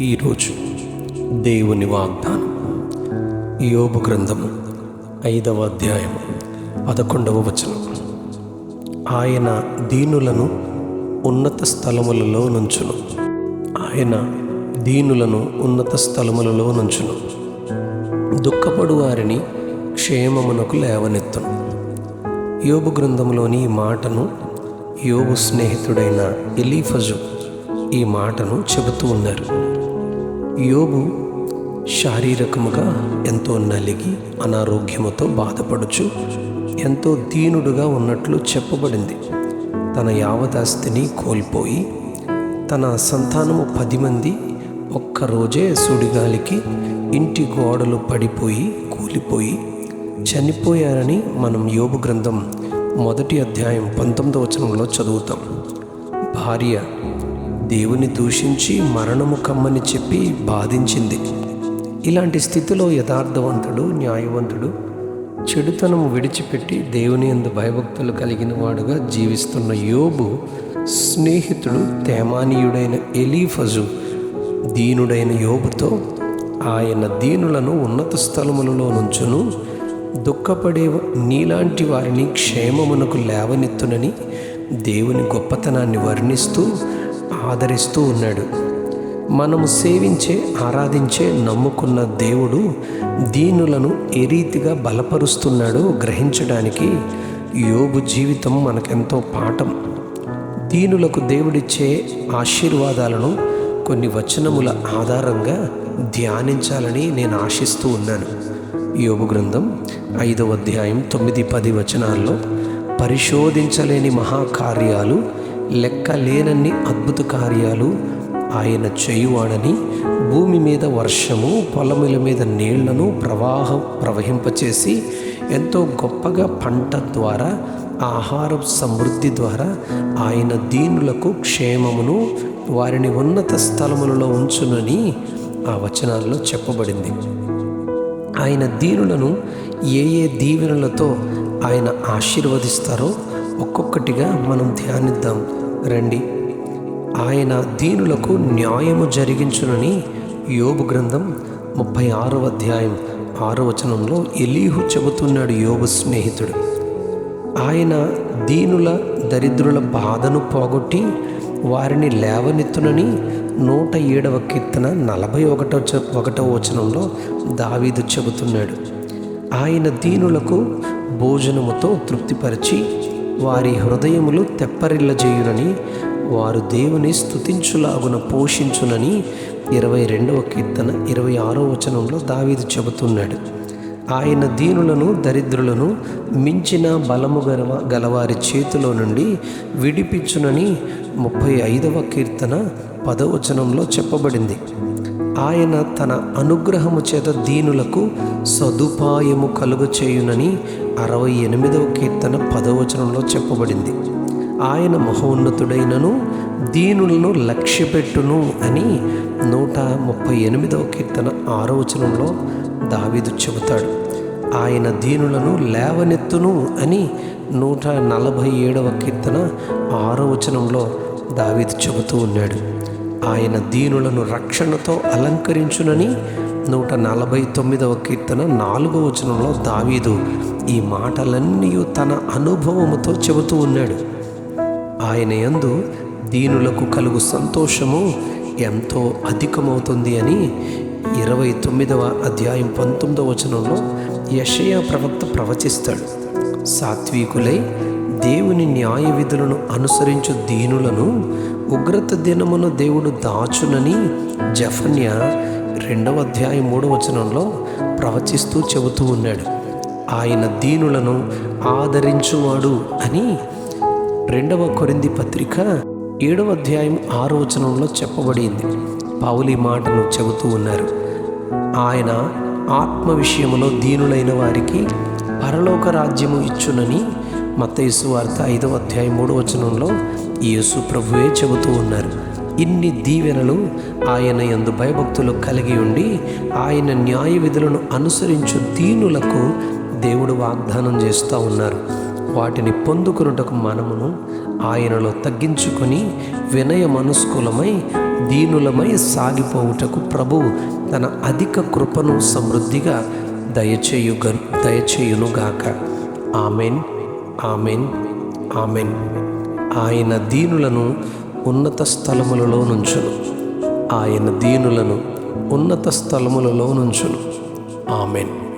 ఈరోజు దేవుని వాగ్దానం యోబు గ్రంథము 5వ అధ్యాయం 11వ వచనం. ఆయన దీనులను ఉన్నత స్థలములలో నుంచును. ఆయన దీనులను ఉన్నత స్థలములలో నుంచును. దుఃఖపడు వారిని క్షేమమునకు లేవనెత్తును. యోబు గ్రంథంలోని ఈ మాటను యోబు స్నేహితుడైన ఎలీఫజు ఈ మాటను చెబుతూ ఉన్నారు. యోబు శారీరకముగా ఎంతో నలిగి అనారోగ్యముతో బాధపడుచు ఎంతో దీనుడుగా ఉన్నట్లు చెప్పబడింది. తన యావదాస్తిని కోల్పోయి తన సంతానము 10 మంది ఒక్కరోజే సుడిగాలికి ఇంటి గోడలు పడిపోయి కూలిపోయి చనిపోయారని మనం యోబు గ్రంథం 1వ అధ్యాయం 19వ వచనంలో చదువుతాం. భార్య దేవుని దూషించి మరణము కమ్మని చెప్పి బాధించింది. ఇలాంటి స్థితిలో యథార్థవంతుడు, న్యాయవంతుడు చెడుతనము విడిచిపెట్టి దేవుని యందు భయభక్తులు కలిగిన వాడుగా జీవిస్తున్న యోబు స్నేహితుడు తేమానీయుడైన ఎలీఫజు దీనుడైన యోబుతో ఆయన దీనులను ఉన్నత స్థలములలో నుంచును, దుఃఖపడే నీలాంటి వారిని క్షేమమునకు లేవనెత్తునని దేవుని గొప్పతనాన్ని వర్ణిస్తూ ఆదరిస్తూ ఉన్నాడు. మనము సేవించే, ఆరాధించే, నమ్ముకున్న దేవుడు దీనులను ఏ రీతిగా బలపరుస్తున్నాడో గ్రహించడానికి యోబు జీవితం మనకెంతో పాఠం. దీనులకు దేవుడిచ్చే ఆశీర్వాదాలను కొన్ని వచనముల ఆధారంగా ధ్యానించాలని నేను ఆశిస్తూ ఉన్నాను. యోబు గ్రంథం 5వ అధ్యాయం 9-10 వచనాల్లో పరిశోధించలేని మహాకార్యాలు, లెక్కలేనన్ని అద్భుత కార్యాలు ఆయన చేయువాడని, భూమి మీద వర్షము, పొలముల మీద నీళ్లను ప్రవహింపచేసి ఎంతో గొప్పగా పంట ద్వారా, ఆహార సమృద్ధి ద్వారా ఆయన దీనులకు క్షేమమును, వారిని ఉన్నత స్థలములలో ఉంచునని ఆ వచనాల్లో చెప్పబడింది. ఆయన దీనులను ఏ దీవెనలతో ఆయన ఆశీర్వదిస్తారో ఒక్కొక్కటిగా మనం ధ్యానిద్దాం రండి. ఆయన దీనులకు న్యాయము జరిగించునని యోబు గ్రంథం 36వ అధ్యాయం 6వ వచనంలో ఎలీహు చెబుతున్నాడు. యోబు స్నేహితుడు ఆయన దీనుల, దరిద్రుల బాధను పోగొట్టి వారిని లేవనెత్తునని 107వ కీర్తన 41వ వచనంలో దావీదు చెబుతున్నాడు. ఆయన దీనులకు భోజనముతో తృప్తిపరిచి వారి హృదయములు తెప్పరిల్లజేయునని, వారు దేవుని స్తుతించులాగున పోషించునని 22వ కీర్తన 26వ వచనంలో దావీదు చెబుతున్నాడు. ఆయన దీనులను, దరిద్రులను మించిన బలము గలవారి చేతిలో నుండి విడిపించునని 35వ కీర్తన 10వ వచనంలో చెప్పబడింది. ఆయన తన అనుగ్రహము చేత దీనులకు సదుపాయము కలుగచేయునని 68వ కీర్తన 10వ వచనంలో చెప్పబడింది. ఆయన మహోన్నతుడైనను దీనులను లక్ష్యపెట్టును అని 138వ కీర్తన 6వ వచనంలో దావీదు చెబుతాడు. ఆయన దీనులను లేవనెత్తును అని 147వ కీర్తన 6వ వచనంలో దావీదు చెబుతూ ఉన్నాడు. ఆయన దీనులను రక్షణతో అలంకరించునని 149వ కీర్తన 4వ వచనంలో దావీదు ఈ మాటలన్నీ తన అనుభవముతో చెబుతూ ఉన్నాడు. ఆయన యందు దీనులకు కలుగు సంతోషము ఎంతో అధికమవుతుంది అని 29వ అధ్యాయం 19వ వచనంలో యెషయా ప్రవక్త ప్రవచిస్తాడు. సాత్వికులై దేవుని న్యాయ విధులను అనుసరించు దీనులను ఉగ్రత దినమున దేవుడు దాచునని జెఫన్యా 2వ అధ్యాయం 3వ వచనంలో ప్రవచిస్తూ చెబుతూ ఉన్నాడు. ఆయన దీనులను ఆదరించువాడు అని 2వ కొరింథీ పత్రిక 7వ అధ్యాయం 6వ వచనంలో చెప్పబడింది. పౌలు మాటను చెబుతూ ఉన్నారు. ఆయన ఆత్మ విషయములో దీనులైన వారికి పరలోక రాజ్యము ఇచ్చునని మత్తయి సువార్త 5వ అధ్యాయం 3వ వచనంలో యేసు ప్రభువే చెబుతూ ఉన్నారు. ఇన్ని దీవెనలు ఆయన యందు భయభక్తులు కలిగి ఉండి ఆయన న్యాయ విధులను అనుసరించు దీనులకు దేవుడు వాగ్దానం చేస్తూ ఉన్నారు. వాటిని పొందుకొనుటకు మనమును ఆయనలో తగ్గించుకొని వినయ మనస్కులమై దీనులమై సాగిపోవుటకు ప్రభువు తన అధిక కృపను సమృద్ధిగా దయచేయునుగాక. Amen, amen, amen. ఆయన దీనులను ఉన్నత స్థలములలో నుంచును. ఆయన దీనులను ఉన్నత స్థలములలో నుంచును. ఆమెన్.